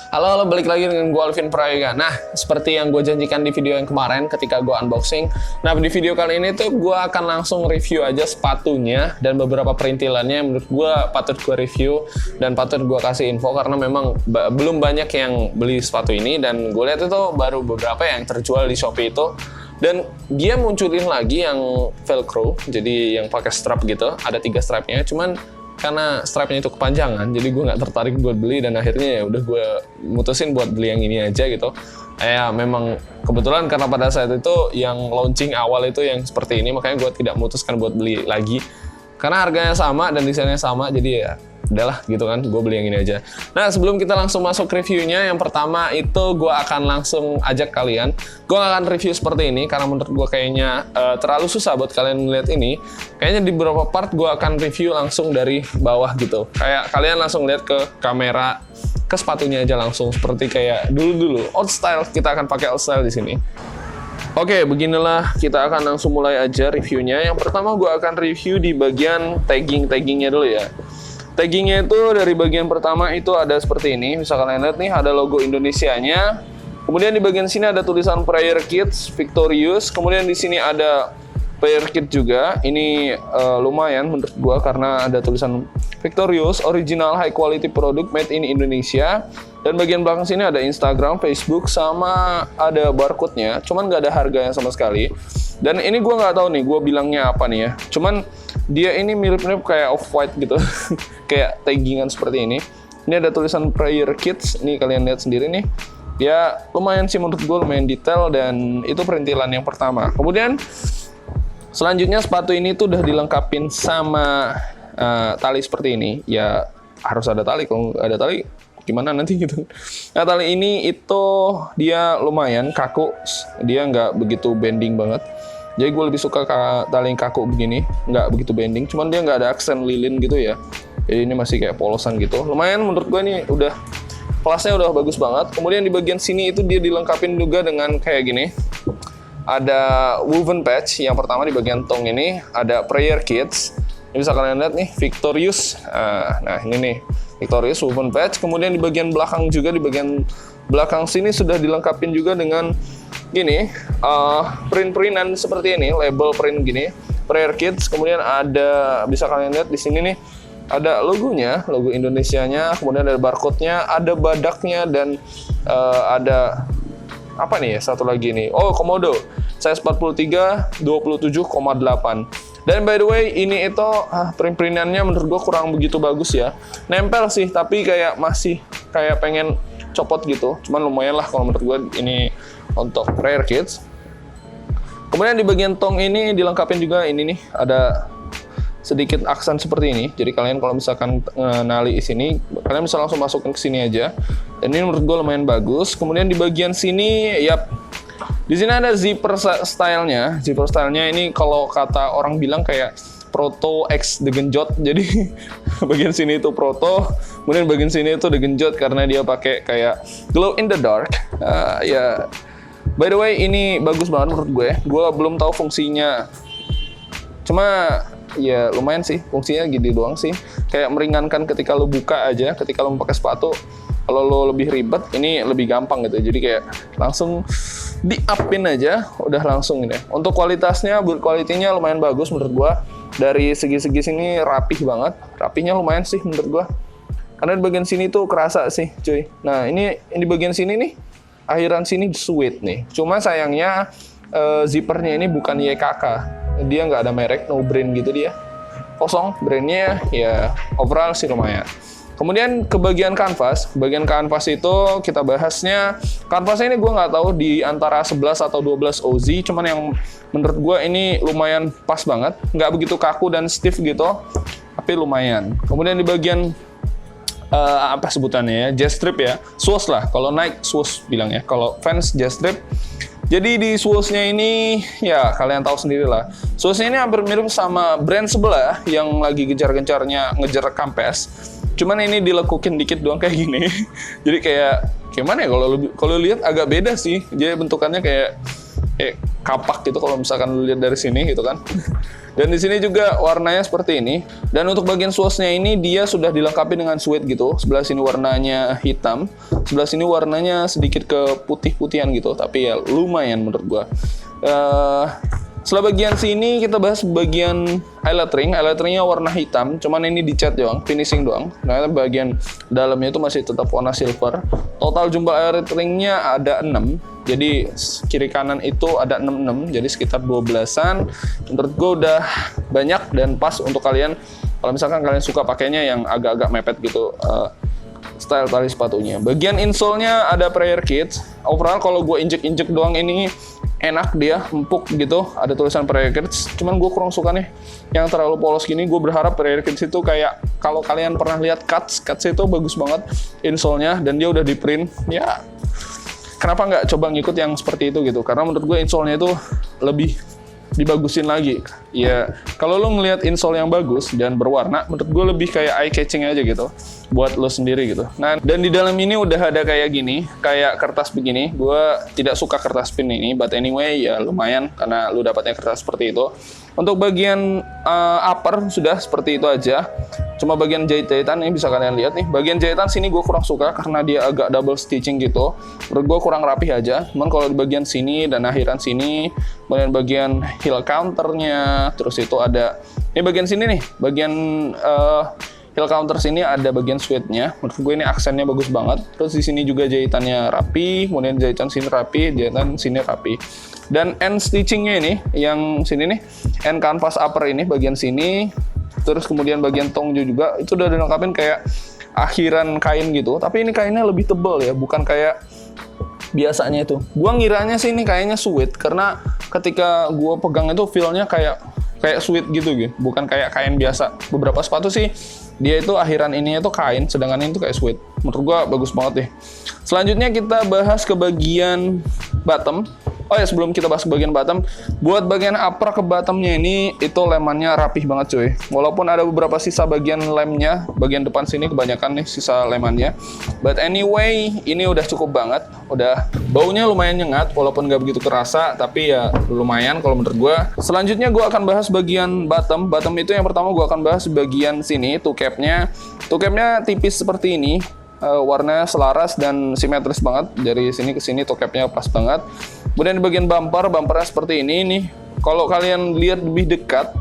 Halo, balik lagi dengan gue Alvin Prayoga. Nah, seperti yang gue janjikan di video yang kemarin ketika gue unboxing. Nah, di video kali ini tuh gue akan langsung review aja sepatunya dan beberapa perintilannya yang menurut gue patut gue review dan patut gue kasih info karena memang belum banyak yang beli sepatu ini dan gue lihat itu baru beberapa yang terjual di Shopee itu. Dan dia munculin lagi yang velcro, jadi yang pakai strap gitu, ada 3 strapnya, cuman karena strapnya itu kepanjangan, jadi gue nggak tertarik buat beli dan akhirnya ya udah gue mutusin buat beli yang ini aja gitu. Ya memang kebetulan karena pada saat itu yang launching awal itu yang seperti ini, makanya gue tidak memutuskan buat beli lagi karena harganya sama dan desainnya sama, jadi ya udahlah gitu kan, gue beli yang ini aja. Nah, sebelum kita langsung masuk reviewnya, yang pertama itu gue akan langsung ajak kalian, gue akan review seperti ini karena menurut gue kayaknya terlalu susah buat kalian melihat ini. Kayaknya di beberapa part gue akan review langsung dari bawah gitu, kayak kalian langsung lihat ke kamera, ke sepatunya aja langsung, seperti kayak dulu old style. Kita akan pakai old style di sini. Oke, beginilah kita akan langsung mulai aja reviewnya. Yang pertama gue akan review di bagian taggingnya dulu ya. Taggingnya itu dari bagian pertama itu ada seperti ini. Bisa kalian lihat nih, ada logo Indonesianya. Kemudian di bagian sini ada tulisan Prayer Kids Victorious. Kemudian di sini ada Prayer Kit juga. Ini lumayan menurut gua karena ada tulisan Victorious Original High Quality Product Made in Indonesia. Dan bagian belakang sini ada Instagram, Facebook, sama ada barcode-nya. Cuman nggak ada harganya sama sekali. Dan ini gue nggak tahu nih, gue bilangnya apa nih ya. Cuman dia ini mirip-mirip kayak off-white gitu, kayak taggingan seperti ini. Ini ada tulisan Prayer Kids, nih kalian lihat sendiri nih. Ya lumayan sih menurut gue, lumayan detail dan itu perintilan yang pertama. Kemudian selanjutnya sepatu ini tuh udah dilengkapin sama tali seperti ini. Ya harus ada tali, kalau nggak ada tali gimana nanti gitu. Nah, tali ini itu dia lumayan kaku, dia nggak begitu bending banget. Jadi gue lebih suka tali yang kaku begini, nggak begitu bending. Cuman dia nggak ada aksen lilin gitu ya. Jadi ini masih kayak polosan gitu. Lumayan menurut gue ini udah kelasnya udah bagus banget. Kemudian di bagian sini itu dia dilengkapin juga dengan kayak gini. Ada woven patch yang pertama di bagian tong ini, ada Prayer Kids. Ini bisa kalian lihat nih, Victorious. Nah ini nih, Victorious woven patch. Kemudian di bagian belakang juga, di bagian belakang sini sudah dilengkapin juga dengan gini, print-printan seperti ini, label print gini, Prayer Kids. Kemudian ada, bisa kalian lihat di sini nih, ada logonya, logo Indonesianya. Kemudian ada barcode-nya, ada badaknya, dan ada apa nih ya, satu lagi nih, oh komodo, size 43, 27,8. Dan by the way, ini itu print-printannya menurut gue kurang begitu bagus ya. Nempel sih, tapi kayak masih kayak pengen copot gitu. Cuman lumayan lah kalau menurut gue ini untuk Prayer Kids. Kemudian di bagian tong ini dilengkapin juga ini nih, ada sedikit aksen seperti ini. Jadi kalian kalau misalkan nali di sini, kalian bisa langsung masukin ke sini aja. Dan ini menurut gue lumayan bagus. Kemudian di bagian sini, yap, di sini ada zipper stylenya. Zipper stylenya ini kalau kata orang bilang kayak Proto X The Genjot. Jadi bagian sini itu Proto, kemudian bagian sini itu The Genjot karena dia pakai kayak glow in the dark. Ya, by the way ini bagus banget menurut gue. Gue belum tahu fungsinya. Cuma ya lumayan sih fungsinya, gini doang sih. Kayak meringankan ketika lo buka aja, ketika lo pakai sepatu. Kalau lo lebih ribet, ini lebih gampang gitu. Jadi kayak langsung di-upin aja, udah langsung ini. Untuk kualitasnya, build quality-nya lumayan bagus menurut gua. Dari segi-segi sini rapih banget. Rapihnya lumayan sih menurut gua. Karena di bagian sini tuh kerasa sih, cuy. Nah, ini di bagian sini nih, akhiran sini sweet nih. Cuma sayangnya zippernya ini bukan YKK. Dia nggak ada merek, no brand gitu dia. Kosong brandnya, ya overall sih lumayan. Kemudian ke bagian kanvas itu kita bahasnya. Kanvasnya ini gue nggak tahu di antara 11 atau 12 OZ, cuman yang menurut gue ini lumayan pas banget, nggak begitu kaku dan stiff gitu, tapi lumayan. Kemudian di bagian apa sebutannya ya, jazz strip ya, swoosh lah. Kalau Nike swoosh bilang ya, kalau Vans jazz strip. Jadi di swoosh-nya ini ya kalian tahu sendiri lah. Swoosh-nya ini hampir mirip sama brand sebelah yang lagi gencar-gencarnya ngejar Campes. Cuman ini dilekukin dikit doang kayak gini. Jadi kayak gimana ya, kalau lihat agak beda sih. Jadi bentukannya kayak kapak gitu kalau misalkan lu lihat dari sini gitu kan. Dan di sini juga warnanya seperti ini. Dan untuk bagian swatchnya ini dia sudah dilengkapi dengan suede gitu. Sebelah sini warnanya hitam, sebelah sini warnanya sedikit ke putih-putihan gitu. Tapi ya lumayan menurut gua. Setelah bagian sini kita bahas bagian eyelet ring. Eyelet ringnya warna hitam, cuman ini dicat doang, finishing doang. Nah, bagian dalamnya itu masih tetap warna silver. Total jumlah eyelet ringnya ada 6. Jadi kiri kanan itu ada 6, jadi sekitar 12-an. Menurut gue udah banyak dan pas untuk kalian kalau misalkan kalian suka pakainya yang agak-agak mepet gitu. Style tali sepatunya. Bagian insole-nya ada prayer kit. Overall kalau gue injek-injek doang ini enak, dia empuk gitu, ada tulisan prayer kits. Cuman gue kurang suka nih yang terlalu polos gini. Gue berharap prayer kits itu kayak kalau kalian pernah lihat cuts itu bagus banget insole-nya dan dia udah di print. Ya kenapa nggak coba ngikut yang seperti itu gitu? Karena menurut gue insole-nya itu lebih dibagusin lagi. Ya, kalau lo ngelihat insole yang bagus dan berwarna, menurut gue lebih kayak eye catching aja gitu buat lo sendiri gitu. Nah, dan di dalam ini udah ada kayak gini, kayak kertas begini. Gue tidak suka kertas pin ini, but anyway ya lumayan karena lo dapatnya kertas seperti itu. Untuk bagian upper sudah seperti itu aja. Cuma bagian jahit-jahitan ini bisa kalian lihat nih. Bagian jahitan sini gue kurang suka karena dia agak double stitching gitu. Menurut gue kurang rapih aja. Cuman kalau di bagian sini dan akhiran sini, kemudian bagian heel counternya, terus itu ada ini bagian sini nih, bagian heel counter sini ada bagian suede-nya. Menurut gue ini aksennya bagus banget. Terus di sini juga jahitannya rapi, kemudian jahitan sini rapi, jahitan sini rapi. Dan end stitchingnya ini, yang sini nih, end canvas upper ini bagian sini. Terus kemudian bagian tongjo juga itu udah dilengkapin kayak akhiran kain gitu, tapi ini kainnya lebih tebal ya, bukan kayak biasanya itu. Gua ngiranya sih ini kayaknya suede karena ketika gua pegang itu feel-nya kayak suede gitu, bukan kayak kain biasa. Beberapa sepatu sih dia itu akhiran ininya itu kain, sedangkan ini tuh kayak suede. Menurut gua bagus banget deh. Selanjutnya kita bahas ke bagian bottom. Oh ya, sebelum kita bahas bagian bottom, buat bagian upper ke bottomnya ini itu lemannya rapih banget cuy. Walaupun ada beberapa sisa bagian lemnya, bagian depan sini kebanyakan nih sisa lemannya. But anyway, ini udah cukup banget. Udah baunya lumayan nyengat, walaupun nggak begitu kerasa, tapi ya lumayan kalau menurut gue. Selanjutnya gue akan bahas bagian bottom. Bottom itu yang pertama gue akan bahas bagian sini, toe capnya. Toe capnya tipis seperti ini. Warnanya selaras dan simetris banget, dari sini ke sini toe capnya pas banget. Kemudian di bagian bumpernya seperti ini nih. Kalau kalian lihat lebih dekat,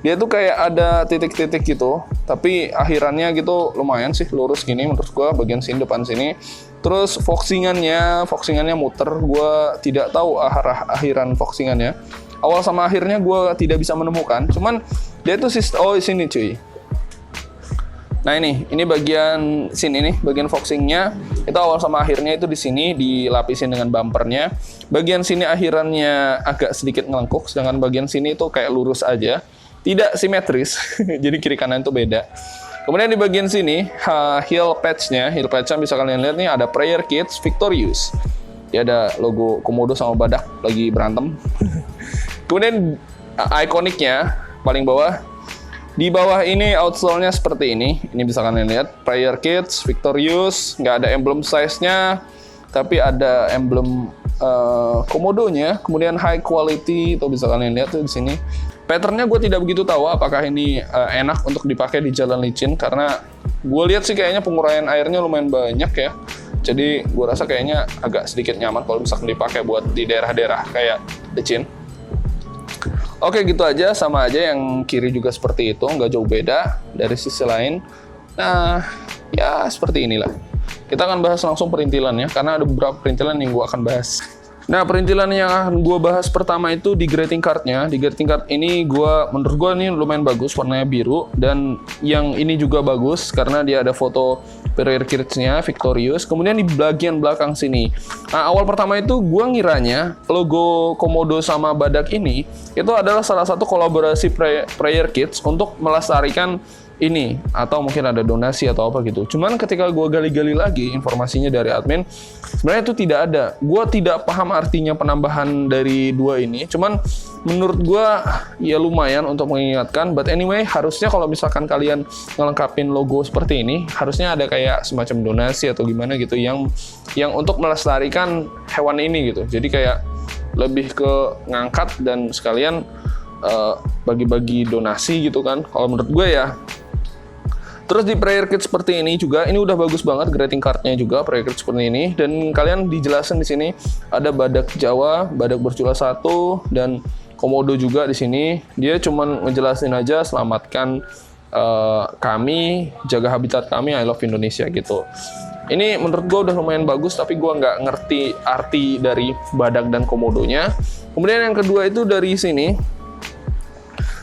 dia tuh kayak ada titik-titik gitu, tapi akhirannya gitu lumayan sih lurus gini menurut gua, bagian sini depan sini. Terus foxingannya muter, gua tidak tahu arah akhiran foxingannya. Awal sama akhirnya gua tidak bisa menemukan, cuman dia tuh sini cuy. Nah ini bagian sini nih, bagian foxingnya itu awal sama akhirnya itu di sini dilapisin dengan bumpernya. Bagian sini akhirannya agak sedikit ngelengkuk, sedangkan bagian sini itu kayak lurus aja, tidak simetris. Jadi kiri kanan itu beda. Kemudian di bagian sini heel patch-nya bisa kalian lihat nih, ada prayer kits Victorious. Dia ada logo komodo sama badak lagi berantem. Kemudian ikoniknya paling bawah. Di bawah ini outsole-nya seperti ini. Ini bisa kalian lihat, prayer kits Victorious, nggak ada emblem size-nya, tapi ada emblem komodonya. Kemudian high quality, itu bisa kalian lihat tuh di sini. Pattern-nya gue tidak begitu tahu apakah ini enak untuk dipakai di jalan licin, karena gue lihat sih kayaknya penguraian airnya lumayan banyak ya. Jadi gue rasa kayaknya agak sedikit nyaman kalau misalkan dipakai buat di daerah-daerah kayak licin. Oke, gitu aja, sama aja, yang kiri juga seperti itu, nggak jauh beda dari sisi lain. Nah, ya seperti inilah. Kita akan bahas langsung perintilannya, karena ada beberapa perintilan yang gue akan bahas. Nah, perintilan yang akan gue bahas pertama itu di greeting card-nya. Di greeting card ini menurut gue ini lumayan bagus, warnanya biru. Dan yang ini juga bagus, karena dia ada foto prayer kits-nya Victorious. Kemudian di bagian belakang sini. Nah, awal pertama itu gue ngiranya logo komodo sama badak ini itu adalah salah satu kolaborasi prayer kits untuk melestarikan ini, atau mungkin ada donasi atau apa gitu. Cuman ketika gue gali-gali lagi informasinya dari admin, sebenarnya itu tidak ada. Gue tidak paham artinya penambahan dari dua ini. Cuman menurut gue ya lumayan untuk mengingatkan. But anyway, harusnya kalau misalkan kalian ngelengkapin logo seperti ini, harusnya ada kayak semacam donasi atau gimana gitu yang untuk melestarikan hewan ini gitu. Jadi kayak lebih ke ngangkat dan sekalian bagi-bagi donasi gitu kan, kalau menurut gue ya. Terus di prayer kit seperti ini juga, ini udah bagus banget greeting cardnya juga prayer kit seperti ini, dan kalian dijelasin di sini ada badak Jawa, badak bercula 1, dan komodo juga di sini. Dia cuman ngejelasin aja selamatkan kami, jaga habitat kami, I love Indonesia gitu. Ini menurut gue udah lumayan bagus, tapi gue nggak ngerti arti dari badak dan komodonya. Kemudian yang kedua itu dari sini.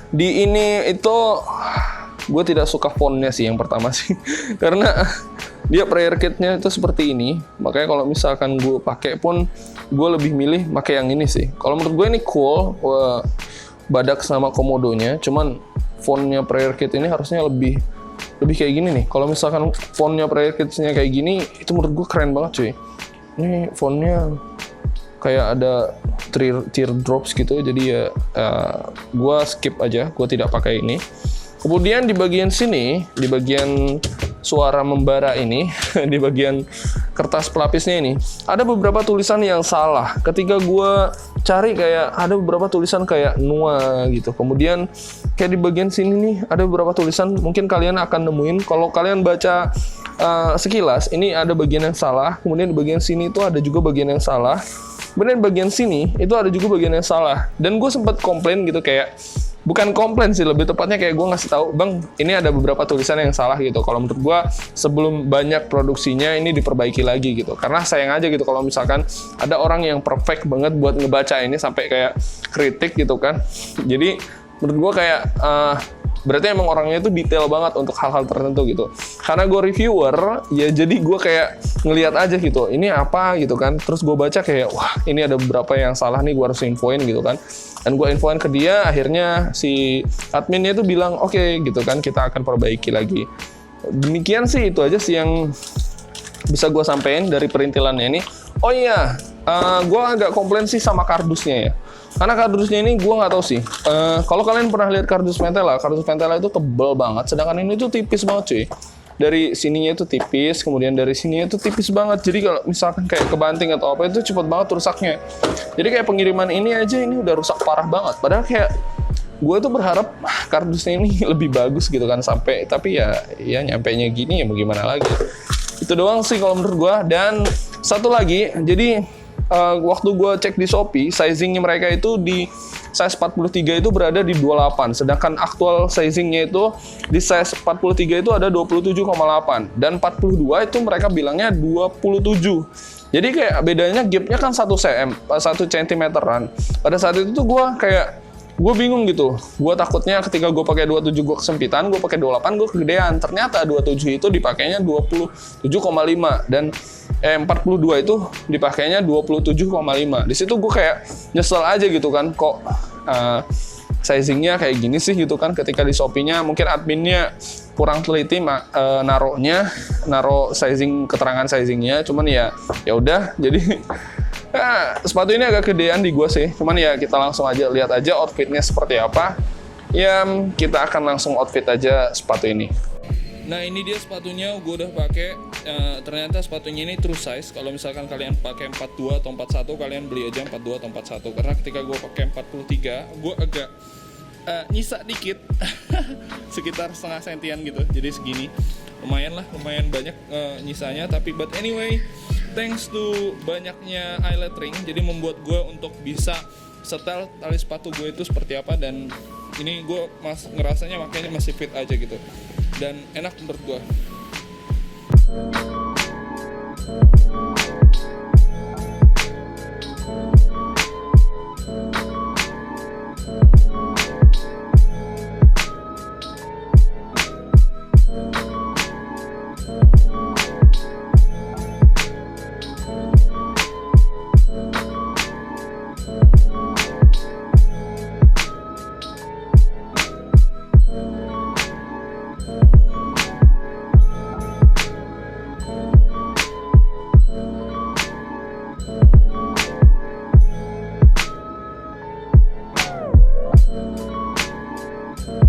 Di ini itu gue tidak suka fontnya sih yang pertama sih. Karena dia prayer kitnya itu seperti ini. Makanya kalau misalkan gue pakai pun, gue lebih milih pakai yang ini sih. Kalau menurut gue ini cool, badak sama komodonya. Cuman fontnya prayer kit ini harusnya lebih kayak gini nih. Kalau misalkan fontnya prayer kitnya kayak gini, itu menurut gue keren banget cuy. Ini fontnya kayak ada teardrops gitu, jadi ya gue skip aja, gue tidak pakai ini. Kemudian di bagian sini, di bagian suara membara ini, di bagian kertas pelapisnya ini, ada beberapa tulisan yang salah. Ketika gue cari kayak ada beberapa tulisan kayak Nua gitu. Kemudian kayak di bagian sini nih, ada beberapa tulisan mungkin kalian akan nemuin. Kalau kalian baca sekilas, ini ada bagian yang salah. Kemudian di bagian sini itu ada juga bagian yang salah. Kemudian bagian sini itu ada juga bagian yang salah. Dan gue sempat komplain gitu, kayak bukan komplain sih, lebih tepatnya kayak gue ngasih tahu, bang, ini ada beberapa tulisan yang salah gitu. Kalau menurut gue sebelum banyak produksinya ini diperbaiki lagi gitu. Karena sayang aja gitu kalau misalkan ada orang yang perfect banget buat ngebaca ini sampai kayak kritik gitu kan. Jadi menurut gue kayak berarti emang orangnya itu detail banget untuk hal-hal tertentu gitu. Karena gue reviewer, ya jadi gue kayak ngelihat aja gitu, ini apa gitu kan. Terus gue baca kayak, wah ini ada beberapa yang salah nih, gue harus infoin gitu kan. Dan gue infoin ke dia, akhirnya si adminnya itu bilang, oke gitu kan, kita akan perbaiki lagi. Demikian sih, itu aja sih yang bisa gue sampein dari perintilannya ini. Oh iya, gue agak komplain sih sama kardusnya ya. Karena kardusnya ini gue nggak tahu sih. Kalau kalian pernah lihat kardus Pentela itu tebel banget. Sedangkan ini tuh tipis banget cuy. Dari sininya itu tipis, kemudian dari sininya itu tipis banget. Jadi kalau misalkan kayak kebanting atau apa itu cepet banget rusaknya. Jadi kayak pengiriman ini aja ini udah rusak parah banget. Padahal kayak gue tuh berharap kardusnya ini lebih bagus gitu kan sampai. Tapi ya nyampenya gini ya mau gimana lagi. Itu doang sih kalau menurut gue. Dan satu lagi, jadi waktu gue cek di Shopee, sizingnya mereka itu di size 43 itu berada di 28, sedangkan aktual sizingnya itu di size 43 itu ada 27,8, dan 42 itu mereka bilangnya 27. Jadi kayak bedanya gapnya kan 1 cm-an. Pada saat itu tuh gue bingung gitu. Gue takutnya ketika gue pakai 27 gue kesempitan, gue pakai 28 gue kegedean. Ternyata 27 itu dipakainya 27,5 dan 42 itu dipakainya 27,5. Di situ gue kayak nyesel aja gitu kan, kok sizingnya kayak gini sih gitu kan. Ketika di Shopee-nya mungkin adminnya kurang teliti naro sizing, keterangan sizingnya. Cuman ya udah, jadi sepatu ini agak gedean di gue sih. Cuman ya kita langsung aja lihat aja outfitnya seperti apa. Ya kita akan langsung outfit aja sepatu ini. Nah ini dia sepatunya, gue udah pakai. Ternyata sepatunya ini true size. Kalau misalkan kalian pakai 42 atau 41, kalian beli aja 42 atau 41. Karena ketika gue pakai 43, gue agak nyisa dikit, sekitar setengah sentian gitu. Jadi segini, lumayan banyak nyisanya. Tapi but anyway, thanks to banyaknya eyelid ring, jadi membuat gue untuk bisa setel tali sepatu gue itu seperti apa. Dan ini gue ngerasanya makanya masih fit aja gitu. Dan enak menurut gue.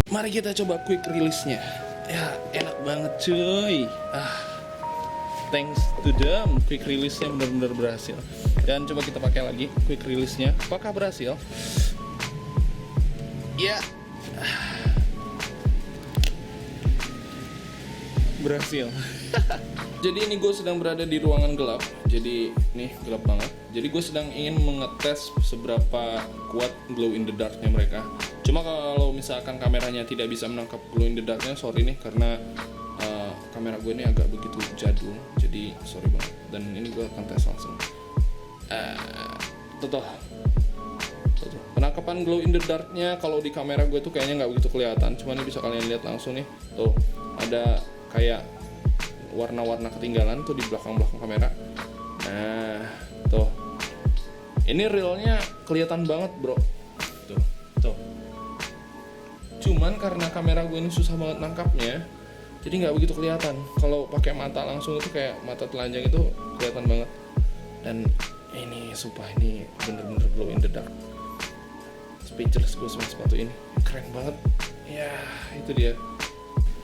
Mari kita coba quick release-nya. Ya, enak banget cuy. Thanks to them, quick release-nya benar-benar berhasil. Dan coba kita pakai lagi quick release-nya. Apakah berhasil? Ya. Berhasil. Jadi ini gue sedang berada di ruangan gelap. Jadi nih gelap banget. Jadi gue sedang ingin mengetes seberapa kuat glow in the darknya mereka. Cuma kalau misalkan kameranya tidak bisa menangkap glow in the darknya, sorry nih, karena kamera gue ini agak begitu jadul. Jadi sorry banget. Dan ini gue akan tes langsung. Tuh. Penangkapan glow in the darknya kalau di kamera gue tuh kayaknya nggak begitu kelihatan. Cuma ini bisa kalian lihat langsung nih. Tuh ada kayak warna-warna ketinggalan tuh di belakang-belakang kamera. Nah, tuh. Ini realnya kelihatan banget, bro. Tuh. Cuman karena kamera gue ini susah banget nangkapnya, jadi nggak begitu kelihatan. Kalau pakai mata langsung itu kayak mata telanjang itu kelihatan banget. Dan ini sumpah ini bener-bener glow in the dark. Speechless gue sama sepatu ini, keren banget. Ya, itu dia.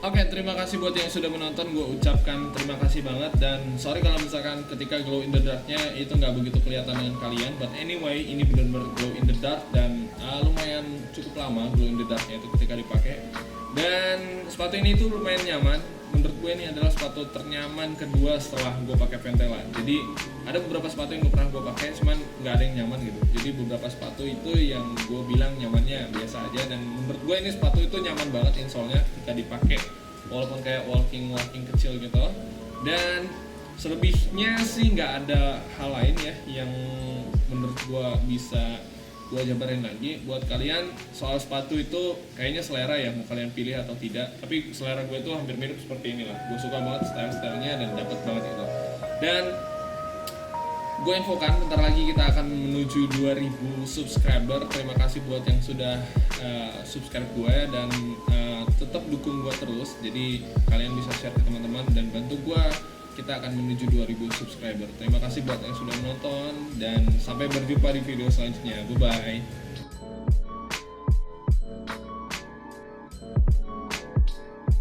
Oke, terima kasih buat yang sudah menonton. Gue ucapkan terima kasih banget. Dan sorry kalau misalkan ketika glow in the darknya itu nggak begitu kelihatan dengan kalian. But anyway, ini benar-benar glow in the dark. Dan lumayan cukup lama glow in the darknya itu ketika dipakai. Dan sepatu ini tuh lumayan nyaman. Menurut gue ini adalah sepatu ternyaman kedua setelah gue pakai Ventela. Jadi ada beberapa sepatu yang gue pernah gue pakai, cuman nggak ada yang nyaman gitu. Jadi beberapa sepatu itu yang gue bilang nyamannya biasa aja. Dan menurut gue ini sepatu itu nyaman banget insole-nya ketika dipakai, walaupun kayak walking kecil gitu. Dan selebihnya sih nggak ada hal lain ya yang menurut gue bisa gue jabarin lagi. Buat kalian soal sepatu itu kayaknya selera ya, mau kalian pilih atau tidak. Tapi selera gue tuh hampir mirip seperti inilah. Gue suka banget style-stylenya dan dapat banget itu. Dan gue infokan bentar lagi kita akan menuju 2000 subscriber. Terima kasih buat yang sudah subscribe gue dan tetap dukung gue terus. Jadi kalian bisa share ke teman-teman dan bantu gue. Kita akan menuju 2000 subscriber. Terima kasih buat yang sudah menonton dan sampai berjumpa di video selanjutnya. Bye bye.